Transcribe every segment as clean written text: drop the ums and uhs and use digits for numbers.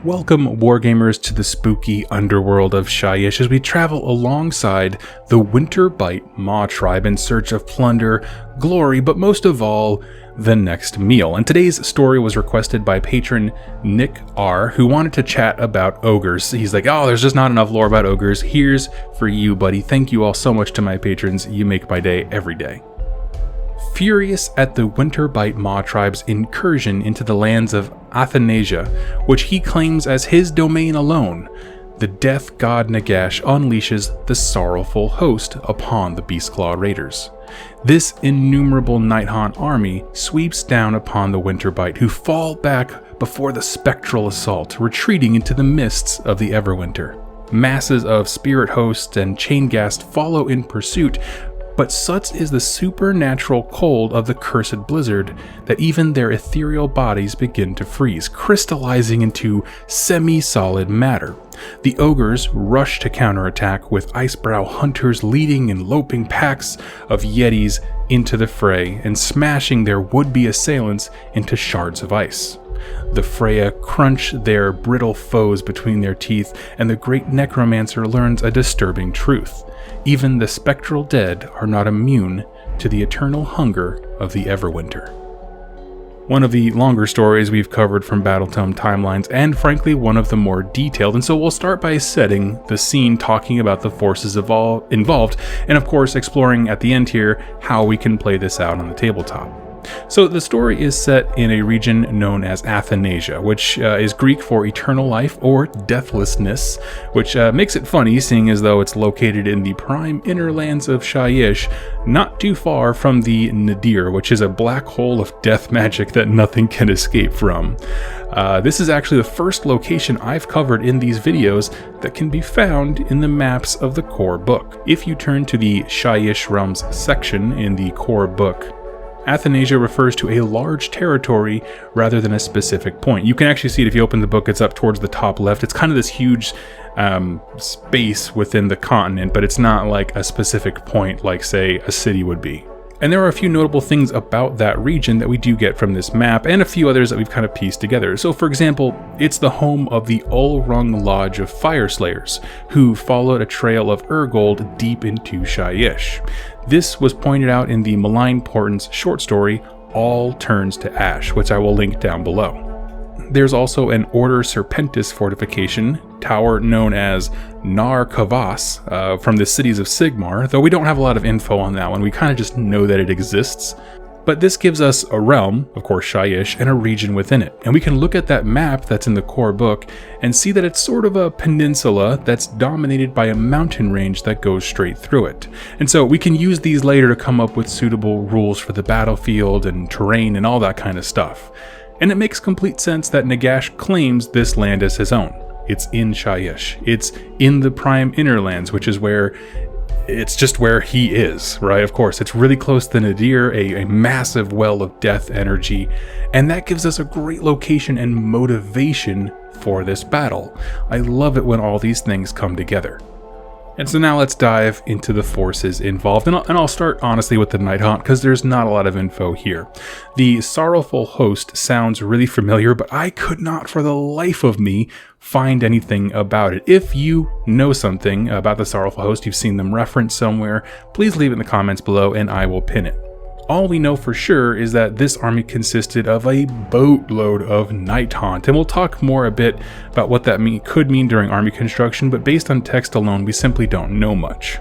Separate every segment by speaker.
Speaker 1: Welcome, Wargamers, to the spooky underworld of Shyish as we travel alongside the Winterbite Maw tribe in search of plunder, glory, but most of all, the next meal. And today's story was requested by patron Nick R, who wanted to chat about ogres. He's like, oh, there's just not enough lore about ogres. Here's for you, buddy. Thank you all so much to my patrons. You make my day every day. Furious at the Winterbite Maw tribe's incursion into the lands of Athanasia, which he claims as his domain alone, the death god Nagash unleashes the sorrowful host upon the Beastclaw raiders. This innumerable Nighthaunt army sweeps down upon the Winterbite, who fall back before the spectral assault, retreating into the mists of the Everwinter. Masses of spirit hosts and chain-gassed follow in pursuit, but such is the supernatural cold of the cursed blizzard that even their ethereal bodies begin to freeze, crystallizing into semi-solid matter. The ogres rush to counterattack, with Icebrow hunters leading in loping packs of yetis into the fray and smashing their would-be assailants into shards of ice. The Freya crunch their brittle foes between their teeth, and the great necromancer learns a disturbing truth. Even the spectral dead are not immune to the eternal hunger of the Everwinter. One of the longer stories we've covered from Battletome timelines, and frankly one of the more detailed, and so we'll start by setting the scene, talking about the forces involved, and of course exploring at the end here how we can play this out on the tabletop. So the story is set in a region known as Athanasia, which is Greek for eternal life or deathlessness, which makes it funny, seeing as though it's located in the prime inner lands of Shyish, not too far from the Nadir, which is a black hole of death magic that nothing can escape from. This is actually the first location I've covered in these videos that can be found in the maps of the core book. If you turn to the Shyish Realms section in the core book, Athanasia refers to a large territory rather than a specific point. You can actually see it if you open the book, it's up towards the top left. It's kind of this huge space within the continent, but it's not like a specific point like, say, a city would be. And there are a few notable things about that region that we do get from this map, and a few others that we've kind of pieced together. So for example, it's the home of the Ulrung Lodge of Fireslayers, who followed a trail of Urgold deep into Shyish. This was pointed out in the Malign Portent's short story, All Turns to Ash, which I will link down below. There's also an Order Serpentis fortification tower known as Nar Kavas from the cities of Sigmar, though we don't have a lot of info on that one. We kind of just know that it exists. But this gives us a realm, of course Shyish, and a region within it. And we can look at that map that's in the core book and see that it's sort of a peninsula that's dominated by a mountain range that goes straight through it. And so we can use these later to come up with suitable rules for the battlefield and terrain and all that kind of stuff. And it makes complete sense that Nagash claims this land as his own. It's in Shyish. It's in the prime innerlands, which is where it's just where he is, right? Of course, it's really close to Nadir, a massive well of death energy, and that gives us a great location and motivation for this battle. I love it when all these things come together. And so now let's dive into the forces involved, and I'll start honestly with the Nighthaunt because there's not a lot of info here. The Sorrowful Host sounds really familiar, but I could not for the life of me find anything about it. If you know something about the Sorrowful Host, you've seen them referenced somewhere, please leave it in the comments below and I will pin it. All we know for sure is that this army consisted of a boatload of Nighthaunt, and we'll talk more a bit about what that could mean during army construction, but based on text alone, we simply don't know much.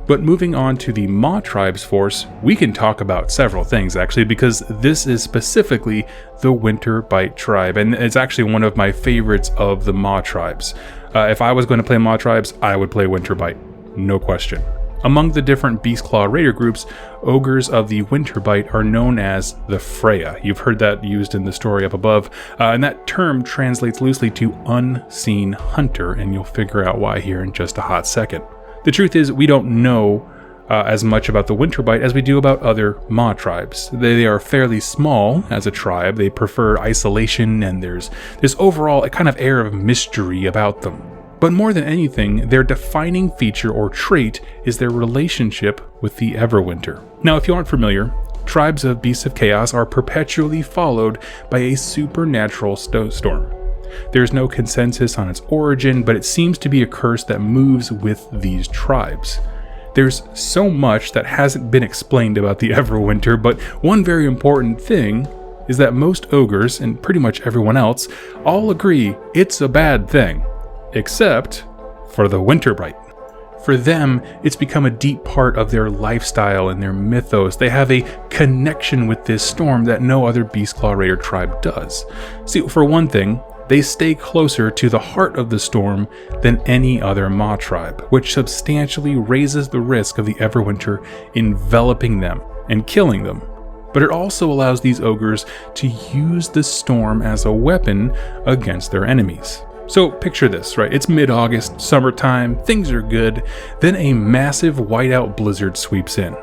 Speaker 1: But moving on to the Mawtribes force, we can talk about several things actually, because this is specifically the Winterbite tribe, and it's actually one of my favorites of the Mawtribes. If I was going to play Mawtribes, I would play Winterbite, no question. Among the different Beastclaw raider groups, ogres of the Winterbite are known as the Freya. You've heard that used in the story up above, and that term translates loosely to unseen hunter, and you'll figure out why here in just a hot second. The truth is, we don't know as much about the Winterbite as we do about other Mawtribes. They are fairly small as a tribe, they prefer isolation, and there's this overall a kind of air of mystery about them. But more than anything, their defining feature or trait is their relationship with the Everwinter. Now, if you aren't familiar, tribes of beasts of chaos are perpetually followed by a supernatural snowstorm. There's no consensus on its origin, but it seems to be a curse that moves with these tribes. There's so much that hasn't been explained about the Everwinter, but one very important thing is that most ogres, and pretty much everyone else, all agree it's a bad thing. Except for the Winterbite. For them, it's become a deep part of their lifestyle and their mythos. They have a connection with this storm that no other Beastclaw Raider tribe does. See, for one thing, they stay closer to the heart of the storm than any other Maw tribe, which substantially raises the risk of the Everwinter enveloping them and killing them. But it also allows these ogres to use the storm as a weapon against their enemies. So picture this, right? It's mid-August, summertime, things are good, then a massive whiteout blizzard sweeps in.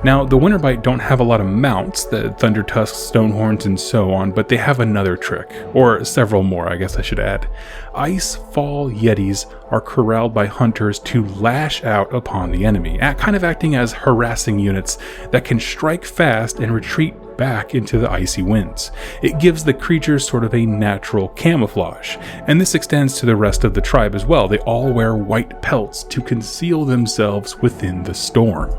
Speaker 1: Now, the Winterbite don't have a lot of mounts, the Thundertusks, Stonehorns, and so on, but they have another trick, or several more, I guess I should add. Icefall Yetis are corralled by hunters to lash out upon the enemy, kind of acting as harassing units that can strike fast and retreat back into the icy winds. It gives the creatures sort of a natural camouflage, and this extends to the rest of the tribe as well. They all wear white pelts to conceal themselves within the storm.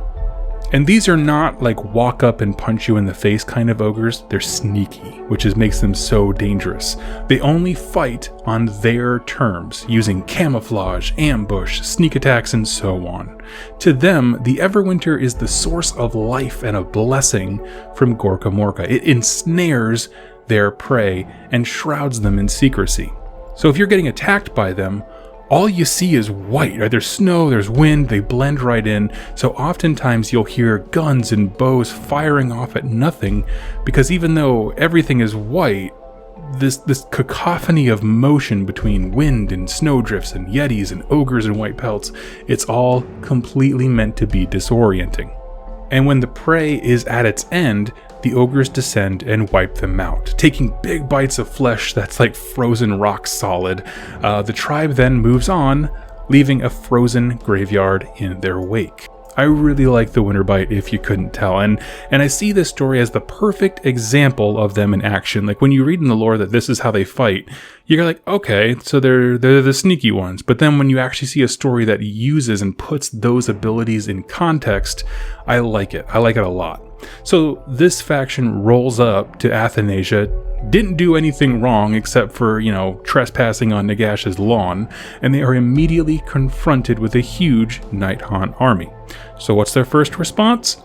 Speaker 1: And these are not like walk up and punch you in the face kind of ogres, they're sneaky, which makes them so dangerous. They only fight on their terms, using camouflage, ambush, sneak attacks, and so on. To them, the Everwinter is the source of life and a blessing from Gorka Morka. It ensnares their prey and shrouds them in secrecy. So if you're getting attacked by them, all you see is white, right? There's snow, there's wind, they blend right in, so oftentimes you'll hear guns and bows firing off at nothing, because even though everything is white, this cacophony of motion between wind and snowdrifts and yetis and ogres and white pelts, it's all completely meant to be disorienting. And when the prey is at its end, the ogres descend and wipe them out, taking big bites of flesh that's like frozen rock solid. The tribe then moves on, leaving a frozen graveyard in their wake. I really like the Winterbite, if you couldn't tell, and I see this story as the perfect example of them in action. Like when you read in the lore that this is how they fight, you're like, okay, so they're the sneaky ones. But then when you actually see a story that uses and puts those abilities in context, I like it. I like it a lot. So this faction rolls up to Athanasia, didn't do anything wrong except for, trespassing on Nagash's lawn, and they are immediately confronted with a huge Nighthaunt army. So what's their first response?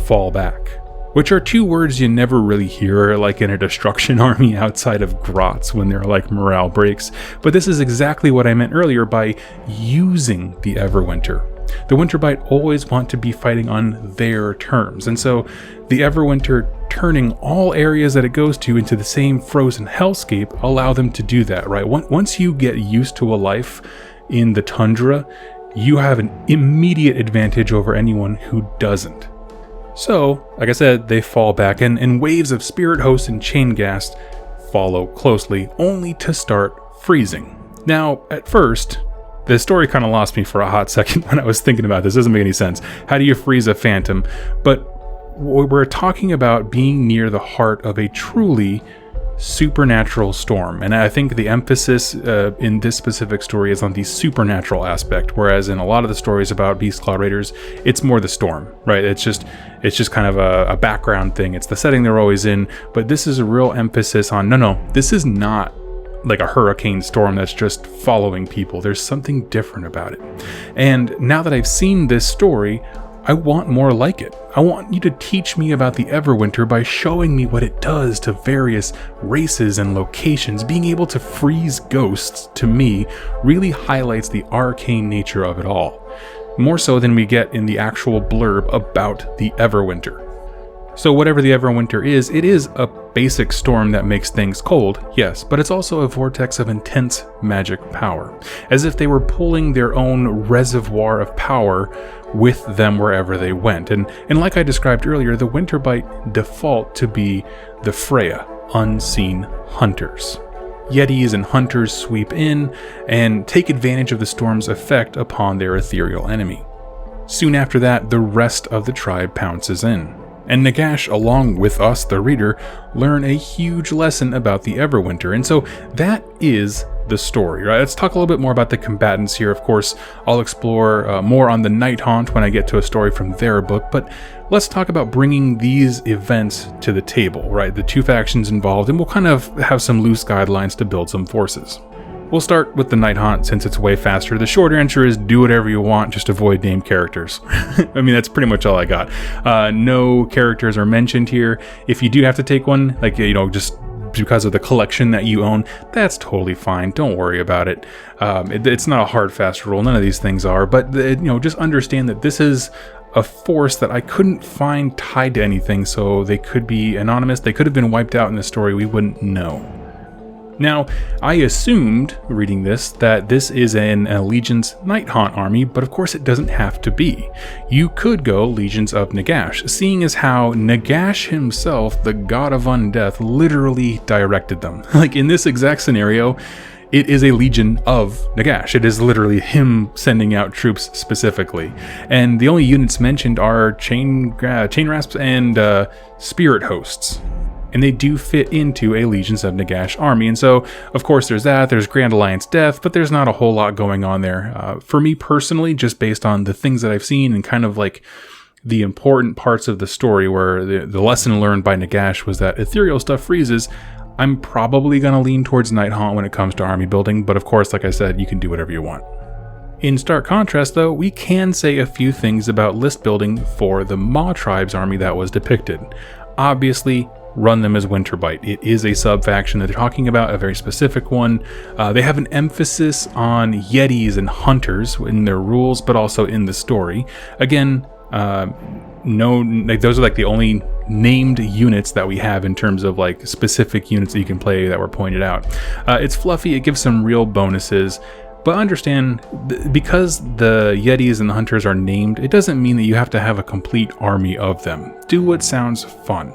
Speaker 1: Fall back. Which are two words you never really hear like in a destruction army outside of Grots when they're like morale breaks, but this is exactly what I meant earlier by using the Everwinter. The Winterbite always want to be fighting on their terms, and so the Everwinter turning all areas that it goes to into the same frozen hellscape allow them to do that, right? Once you get used to a life in the tundra, you have an immediate advantage over anyone who doesn't. So, like I said, they fall back, and waves of spirit hosts and chain ghast follow closely, only to start freezing. Now, at first, the story kind of lost me for a hot second when I was thinking about this. Doesn't make any sense. How do you freeze a phantom? But we're talking about being near the heart of a truly supernatural storm, and I think the emphasis in this specific story is on the supernatural aspect, whereas in a lot of the stories about Beastclaw Raiders, it's more the storm, right? It's just kind of a background thing. It's the setting they're always in, but this is a real emphasis on no, this is not like a hurricane storm that's just following people. There's something different about it. And now that I've seen this story, I want more like it. I want you to teach me about the Everwinter by showing me what it does to various races and locations. Being able to freeze ghosts, to me, really highlights the arcane nature of it all. More so than we get in the actual blurb about the Everwinter. So whatever the Everwinter is, it is a basic storm that makes things cold, yes, but it's also a vortex of intense magic power, as if they were pulling their own reservoir of power with them wherever they went. And like I described earlier, the Winterbite default to be the Freya, unseen hunters. Yetis and hunters sweep in and take advantage of the storm's effect upon their ethereal enemy. Soon after that, the rest of the tribe pounces in. And Nagash, along with us, the reader, learn a huge lesson about the Everwinter. And so that is the story, right? Let's talk a little bit more about the combatants here. Of course, I'll explore more on the Night Haunt when I get to a story from their book, but let's talk about bringing these events to the table, right? The two factions involved, and we'll kind of have some loose guidelines to build some forces. We'll start with the Night Haunt since it's way faster. The short answer is do whatever you want, just avoid named characters. I mean, that's pretty much all I got. No characters are mentioned here. If you do have to take one, like, just because of the collection that you own, that's totally fine. Don't worry about it. It's not a hard, fast rule. None of these things are. But, just understand that this is a force that I couldn't find tied to anything, so they could be anonymous. They could have been wiped out in the story. We wouldn't know. Now, I assumed, reading this, that this is an Allegiance Night Haunt army, but of course it doesn't have to be. You could go Legions of Nagash, seeing as how Nagash himself, the God of Undeath, literally directed them. Like, in this exact scenario, it is a Legion of Nagash. It is literally him sending out troops specifically. And the only units mentioned are Chain Rasps and Spirit Hosts. And they do fit into a Legions of Nagash army. And so, of course, there's that. There's Grand Alliance Death, but there's not a whole lot going on there. For me personally, just based on the things that I've seen and kind of like the important parts of the story where the lesson learned by Nagash was that ethereal stuff freezes, I'm probably going to lean towards Night Haunt when it comes to army building. But of course, like I said, you can do whatever you want. In stark contrast, though, we can say a few things about list building for the Mawtribes army that was depicted. Obviously, run them as Winterbite. It is a sub-faction that they're talking about, a very specific one. They have an emphasis on Yetis and Hunters in their rules, but also in the story. Again, those are like the only named units that we have in terms of like specific units that you can play that were pointed out. It's fluffy, it gives some real bonuses. But understand, because the Yetis and the Hunters are named, it doesn't mean that you have to have a complete army of them. Do what sounds fun,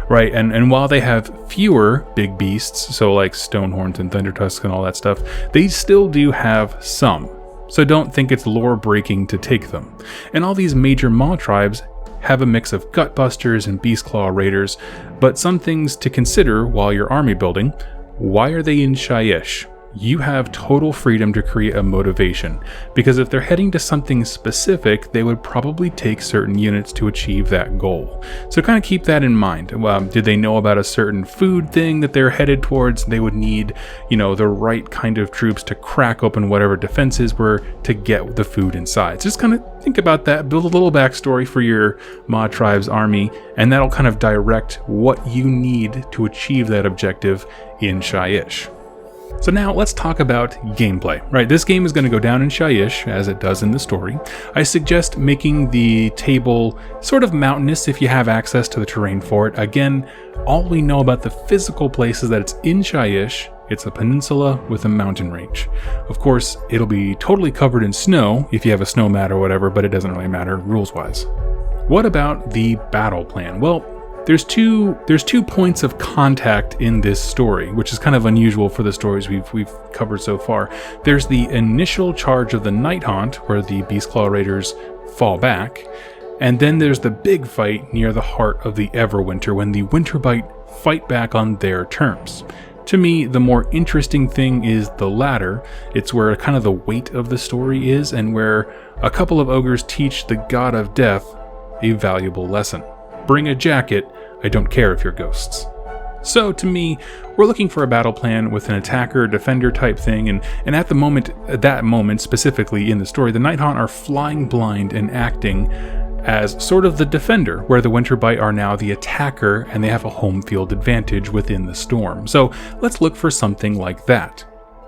Speaker 1: right? And while they have fewer big beasts, so like Stonehorns and Thundertusks and all that stuff, they still do have some. So don't think it's lore breaking to take them. And all these major Mawtribes have a mix of Gutbusters and Beastclaw Raiders, but some things to consider while you're army building. Why are they in Shyish? You have total freedom to create a motivation, because if they're heading to something specific, they would probably take certain units to achieve that goal. So kind of keep that in mind. Did they know about a certain food thing that they're headed towards? They would need, the right kind of troops to crack open whatever defenses were to get the food inside. So just kind of think about that, build a little backstory for your Mawtribes army, and that'll kind of direct what you need to achieve that objective in Shyish. So now let's talk about gameplay, right? This game is going to go down in Shyish, as it does in the story. I suggest making the table sort of mountainous if you have access to the terrain for it. Again, all we know about the physical place is that it's in Shyish. It's a peninsula with a mountain range. Of course, it'll be totally covered in snow if you have a snow mat or whatever, but it doesn't really matter rules-wise. What about the battle plan? Well, There's two points of contact in this story, which is kind of unusual for the stories we've covered so far. There's the initial charge of the Night Haunt, where the Beastclaw Raiders fall back, and then there's the big fight near the heart of the Everwinter, when the Winterbite fight back on their terms. To me, the more interesting thing is the latter. It's where kind of the weight of the story is, and where a couple of ogres teach the God of Death a valuable lesson. Bring a jacket, I don't care if you're ghosts. So to me, we're looking for a battle plan with an attacker, defender type thing, and at that moment specifically in the story, the Night Haunt are flying blind and acting as sort of the defender, where the Winterbite are now the attacker and they have a home field advantage within the storm. So let's look for something like that.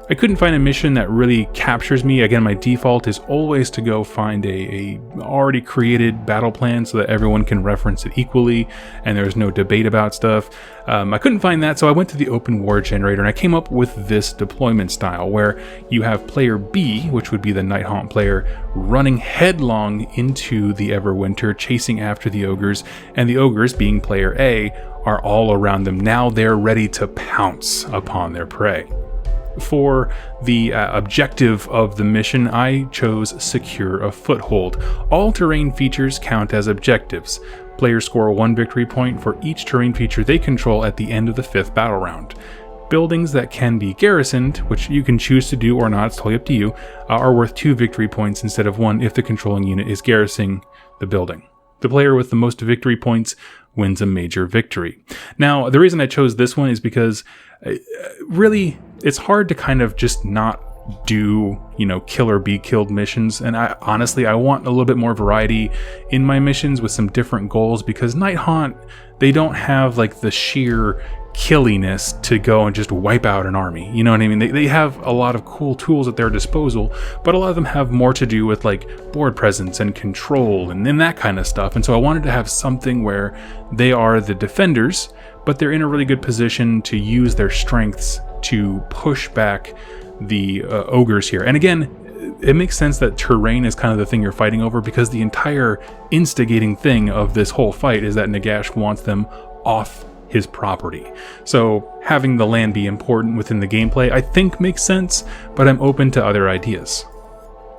Speaker 1: I couldn't find a mission that really captures me. Again, my default is always to go find a already created battle plan so that everyone can reference it equally and there's no debate about stuff. I couldn't find that, so I went to the open war generator and I came up with this deployment style where you have player B, which would be the Night Haunt player, running headlong into the Everwinter, chasing after the ogres, and the ogres, being player A, are all around them. Now they're ready to pounce upon their prey. For the objective of the mission, I chose Secure a Foothold. All terrain features count as objectives. Players score 1 victory point for each terrain feature they control at the end of the 5th battle round. Buildings that can be garrisoned, which you can choose to do or not, it's totally up to you, are worth 2 victory points instead of 1 if the controlling unit is garrisoning the building. The player with the most victory points wins a major victory. Now, the reason I chose this one is because really it's hard to kind of just not do, kill or be killed missions, and I want a little bit more variety in my missions with some different goals, because Night Haunt, they don't have like the sheer killiness to go and just wipe out an army. You know what I mean? They have a lot of cool tools at their disposal, but a lot of them have more to do with like board presence and control and that kind of stuff. And so I wanted to have something where they are the defenders, but they're in a really good position to use their strengths to push back the ogres here. And again, it makes sense that terrain is kind of the thing you're fighting over, because the entire instigating thing of this whole fight is that Nagash wants them off his property. So having the land be important within the gameplay I think makes sense, but I'm open to other ideas.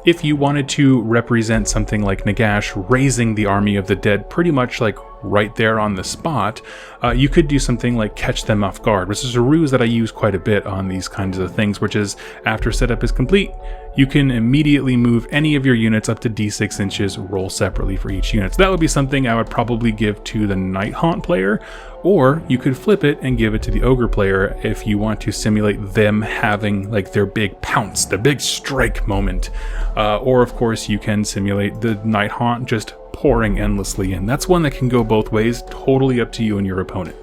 Speaker 1: If you wanted to represent something like Nagash raising the army of the dead pretty much like right there on the spot, you could do something like catch them off guard, which is a ruse that I use quite a bit on these kinds of things, which is after setup is complete, you can immediately move any of your units up to d6 inches, roll separately for each unit. So that would be something I would probably give to the Night Haunt player, or you could flip it and give it to the Ogre player if you want to simulate them having like their big pounce, the big strike moment. Or of course you can simulate the Night Haunt just pouring endlessly in. That's one that can go both ways, totally up to you and your opponent.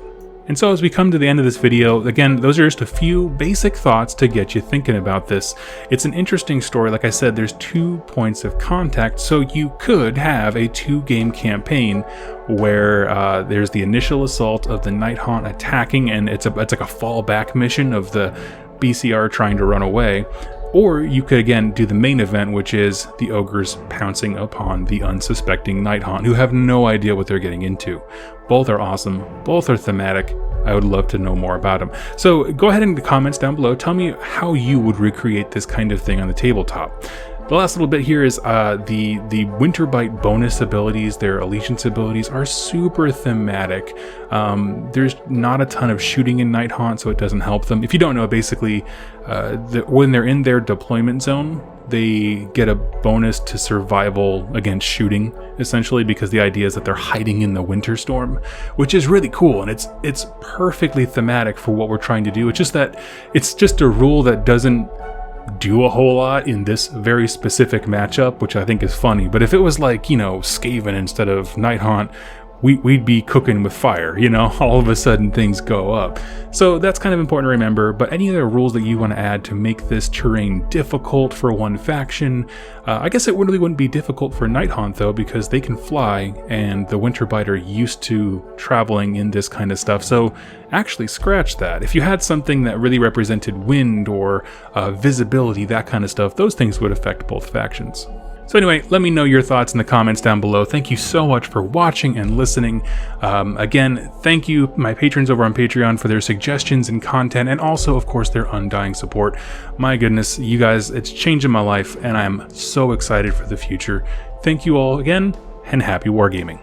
Speaker 1: And so as we come to the end of this video, again, those are just a few basic thoughts to get you thinking about this. It's an interesting story. Like I said, there's 2 points of contact, so you could have a 2-game campaign where there's the initial assault of the Night Haunt attacking, and it's like a fallback mission of the BCR trying to run away. Or you could again do the main event, which is the ogres pouncing upon the unsuspecting Night Haunt, who have no idea what they're getting into. Both are awesome, both are thematic. I would love to know more about them. So go ahead in the comments down below, tell me how you would recreate this kind of thing on the tabletop. The last little bit here is the Winterbite bonus abilities, their allegiance abilities, are super thematic. There's not a ton of shooting in Night Haunt, so it doesn't help them. If you don't know, basically, when they're in their deployment zone, they get a bonus to survival against shooting, essentially, because the idea is that they're hiding in the winter storm, which is really cool, and it's perfectly thematic for what we're trying to do. It's just that it's just a rule that doesn't do a whole lot in this very specific matchup, which I think is funny. But if it was like, Skaven instead of Night Haunt, we'd be cooking with fire, all of a sudden things go up. So that's kind of important to remember. But any other rules that you want to add to make this terrain difficult for one faction, I guess it really wouldn't be difficult for Night Haunt though, because they can fly and the Winterbite are used to traveling in this kind of stuff. So actually scratch that. If you had something that really represented wind or visibility, that kind of stuff, those things would affect both factions. So anyway, let me know your thoughts in the comments down below. Thank you so much for watching and listening. Again, thank you, my patrons over on Patreon, for their suggestions and content, and also, of course, their undying support. My goodness, you guys, it's changing my life, and I'm so excited for the future. Thank you all again, and happy wargaming.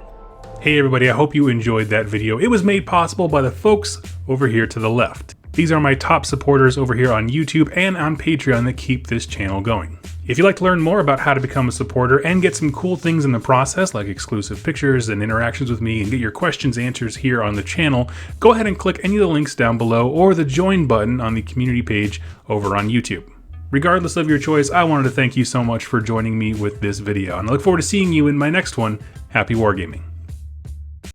Speaker 1: Hey everybody, I hope you enjoyed that video. It was made possible by the folks over here to the left. These are my top supporters over here on YouTube and on Patreon that keep this channel going. If you'd like to learn more about how to become a supporter and get some cool things in the process, like exclusive pictures and interactions with me, and get your questions answered here on the channel, go ahead and click any of the links down below or the join button on the community page over on YouTube. Regardless of your choice, I wanted to thank you so much for joining me with this video, and I look forward to seeing you in my next one. Happy wargaming.